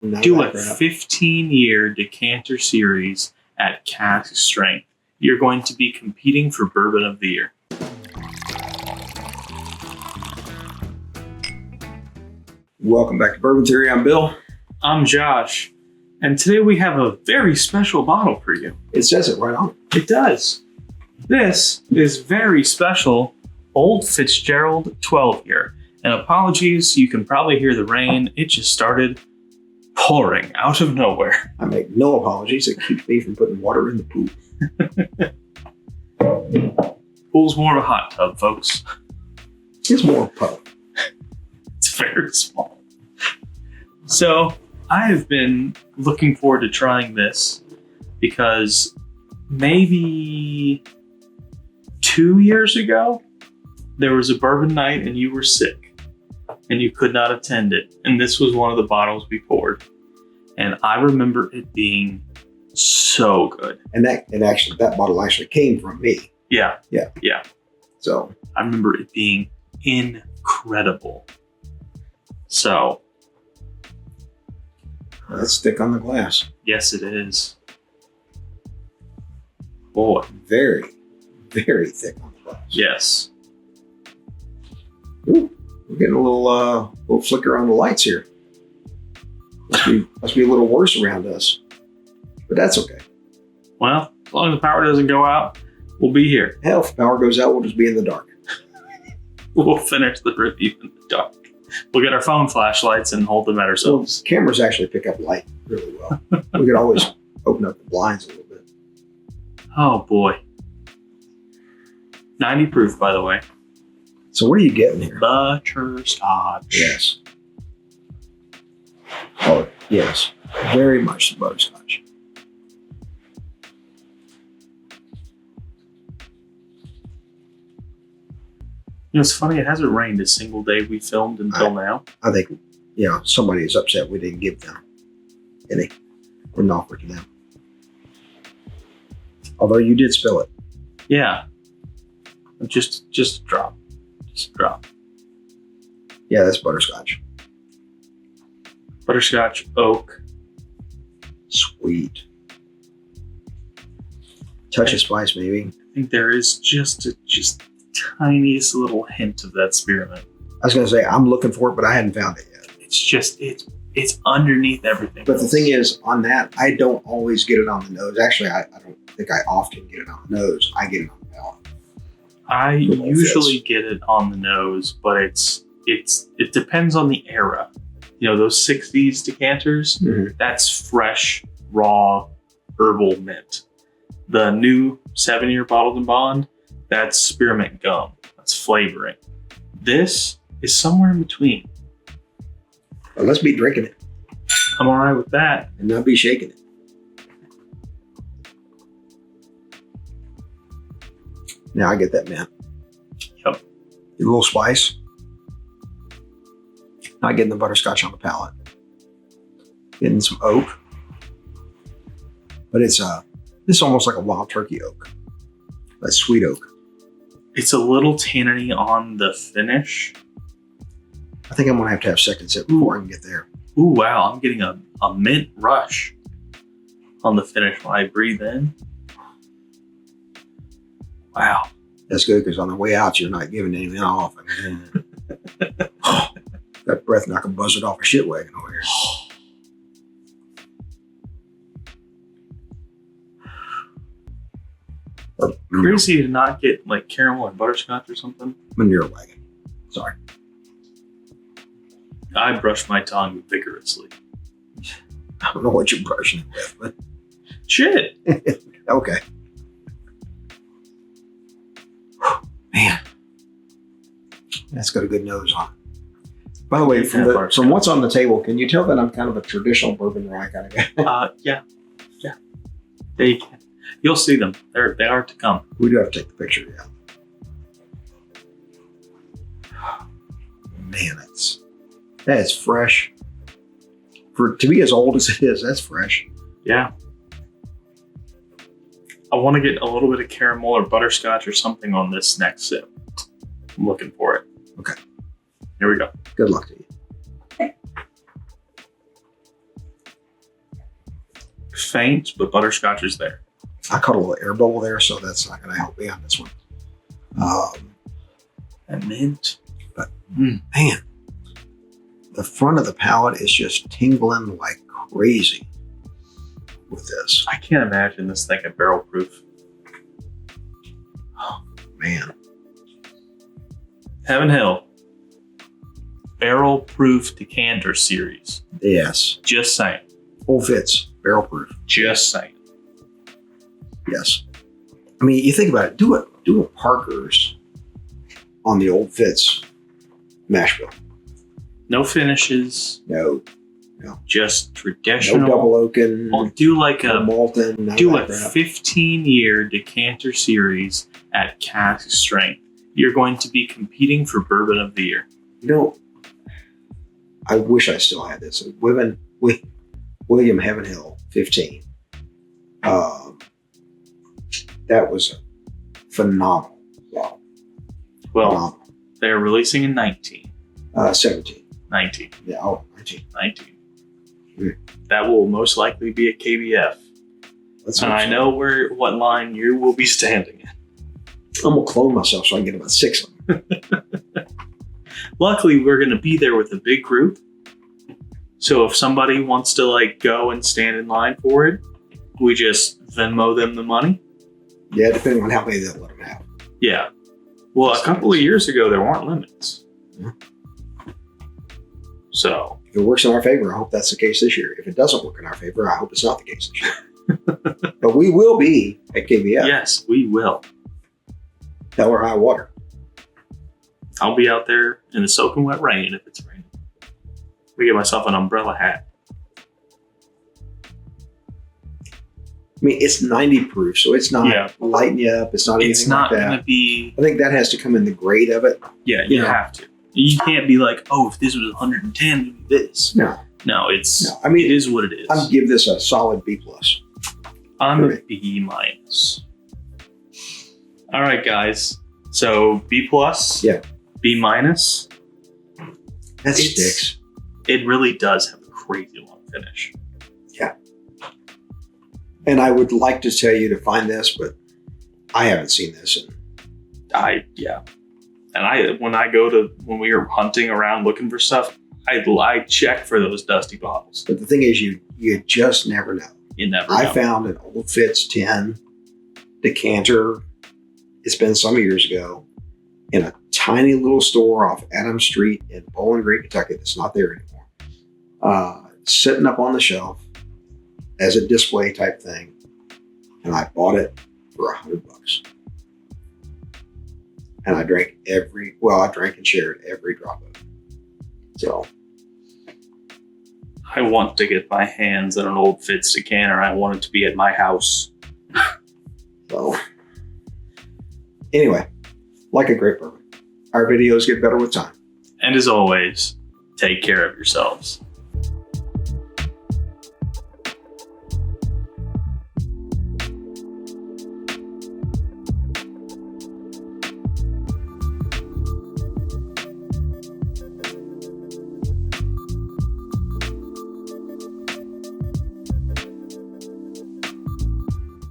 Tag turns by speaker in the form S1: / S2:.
S1: Do a 15-year decanter series at cask strength. You're going to be competing for Bourbon of the Year.
S2: Welcome back to Bourbon Theory. I'm Bill.
S1: I'm Josh. And today we have a very special bottle for you.
S2: It says it right on it.
S1: It does. This is Very Special Old Fitzgerald 12-year. And apologies, you can probably hear the rain. It just started pouring out of nowhere.
S2: I make no apologies. It keeps me from putting water in the pool.
S1: Pool's more of a hot tub, folks.
S2: It's more pub.
S1: It's very small. So I have been looking forward to trying this because maybe 2 years ago, there was a bourbon night and you were sick and you could not attend it. And this was one of the bottles we poured. And I remember it being so good.
S2: And that bottle actually came from me.
S1: Yeah.
S2: So
S1: I remember it being incredible. So
S2: let's stick on the glass.
S1: yes, it is. Boy.
S2: Very, very thick on the glass.
S1: Yes.
S2: Ooh, we're getting a little flicker on the lights here. Must be a little worse around us, but that's okay.
S1: Well, as long as the power doesn't go out, we'll be here.
S2: Hell, if power goes out, we'll just be in the dark.
S1: We'll finish the review in the dark. We'll get our phone flashlights and hold them at ourselves.
S2: Well, cameras actually pick up light really well. We could always open up the blinds a little bit.
S1: Oh boy. 90 proof, by the way.
S2: So what are you getting here?
S1: Butterscotch.
S2: Yes. Oh, yes. Very much the butterscotch.
S1: You know, it's funny, it hasn't rained a single day we filmed until now.
S2: I think, somebody is upset we didn't give them any. Didn't offer to them. Although you did spill it.
S1: Yeah. Just a drop. Just a drop.
S2: Yeah, that's butterscotch.
S1: Butterscotch, oak.
S2: Sweet. Touch of spice, maybe.
S1: I think there is just tiniest little hint of that spearmint.
S2: I was going to say, I'm looking for it, but I hadn't found it yet.
S1: It's underneath everything.
S2: But the thing is, on that, I don't always get it on the nose. Actually, I don't think I often get it on the nose. I get it on the palate.
S1: I usually get it on the nose, but it depends on the era. You know, those 60s decanters, that's fresh, raw, herbal mint. The new 7-year bottled and bond, that's spearmint gum. That's flavoring. This is somewhere in between.
S2: Well, let's be drinking it.
S1: I'm all right with that.
S2: And not be shaking it. Now I get that mint.
S1: Yep.
S2: A little spice. Not getting the butterscotch on the palate. Getting some oak. But it's almost like a wild turkey oak. That sweet oak.
S1: It's a little tannin-y on the finish.
S2: I think I'm going to have second sip before I can get there.
S1: Ooh, wow. I'm getting a mint rush on the finish when I breathe in. Wow.
S2: That's good because on the way out, you're not giving anything off. That breath knock a buzzard off a shit wagon over here.
S1: Crazy to not get like caramel and butterscotch or something.
S2: Manure wagon. Sorry.
S1: I brush my tongue vigorously.
S2: I don't know what you're brushing it with, but
S1: shit.
S2: Okay. Man, that's got a good nose on it. By the way, from what's on the table, can you tell that I'm kind of a traditional bourbon rye kind of guy?
S1: Yeah. You'll see them. They are to come.
S2: We do have to take the picture, yeah. Man, that's fresh. To be as old as it is, that's fresh.
S1: Yeah. I want to get a little bit of caramel or butterscotch or something on this next sip. I'm looking for it.
S2: Okay.
S1: Here we go.
S2: Good luck to you.
S1: faint, but butterscotch is there.
S2: I caught a little air bubble there, so that's not going to help me on this one.
S1: And mint.
S2: But man, the front of the palate is just tingling like crazy with this.
S1: I can't imagine this thing at barrel proof.
S2: Oh, man.
S1: Heaven Hill. Barrel proof decanter series.
S2: Yes.
S1: Just saying.
S2: Old Fitz, barrel proof.
S1: Just saying.
S2: Yes. I mean, you think about it. Do a Parker's on the Old Fitz mash bill.
S1: No finishes.
S2: No.
S1: Just traditional.
S2: No double oaken.
S1: Do like
S2: no
S1: a
S2: malton.
S1: do a 15-year decanter series at cask strength. You're going to be competing for Bourbon of the Year.
S2: I wish I still had this. William Heaven Hill 15. That was a phenomenal. Wow.
S1: Well,
S2: Phenomenal.
S1: they're releasing in
S2: 17.
S1: 19.
S2: Yeah, 19.
S1: That will most likely be a KBF. And I know what line you will be standing in.
S2: I'm going to clone myself so I can get about 6 of them.
S1: Luckily, we're going to be there with a big group. So if somebody wants to go and stand in line for it, we just Venmo them the money.
S2: Yeah, depending on how many they'll let them have.
S1: Yeah. Well, a couple of years ago, there weren't limits.
S2: Yeah.
S1: So
S2: if it works in our favor, I hope that's the case this year. If it doesn't work in our favor, I hope it's not the case this year. But we will be at KBF.
S1: Yes, we will.
S2: Hell or high water.
S1: I'll be out there in the soaking wet rain if it's raining. We get myself an umbrella hat.
S2: I mean, it's 90 proof, so it's not lighting you up. It's not anything
S1: It's not
S2: like that.
S1: going to be...
S2: I think that has to come in the grade of it.
S1: Yeah, you have to. You can't be like, oh, if this was 110, it'd be this.
S2: No.
S1: I mean, it is what it is.
S2: I'd give this a solid B+.
S1: I'm a B-. All right, guys. So B+.
S2: Yeah.
S1: B-.
S2: That sticks.
S1: It really does have a crazy long finish.
S2: Yeah. And I would like to tell you to find this, but I haven't seen this.
S1: And when we were hunting around looking for stuff, I check for those dusty bottles.
S2: But the thing is, you just never know.
S1: You never know.
S2: I found an Old Fitz 10 decanter. It's been some years ago in a tiny little store off Adams Street in Bowling Green, Kentucky. That's not there anymore. Sitting up on the shelf as a display type thing. And I bought it for $100. And I drank and shared every drop of it. So
S1: I want to get my hands on an Old Fitz decanter. I want it to be at my house.
S2: So anyway, like a great bourbon, our videos get better with time.
S1: And as always, take care of yourselves.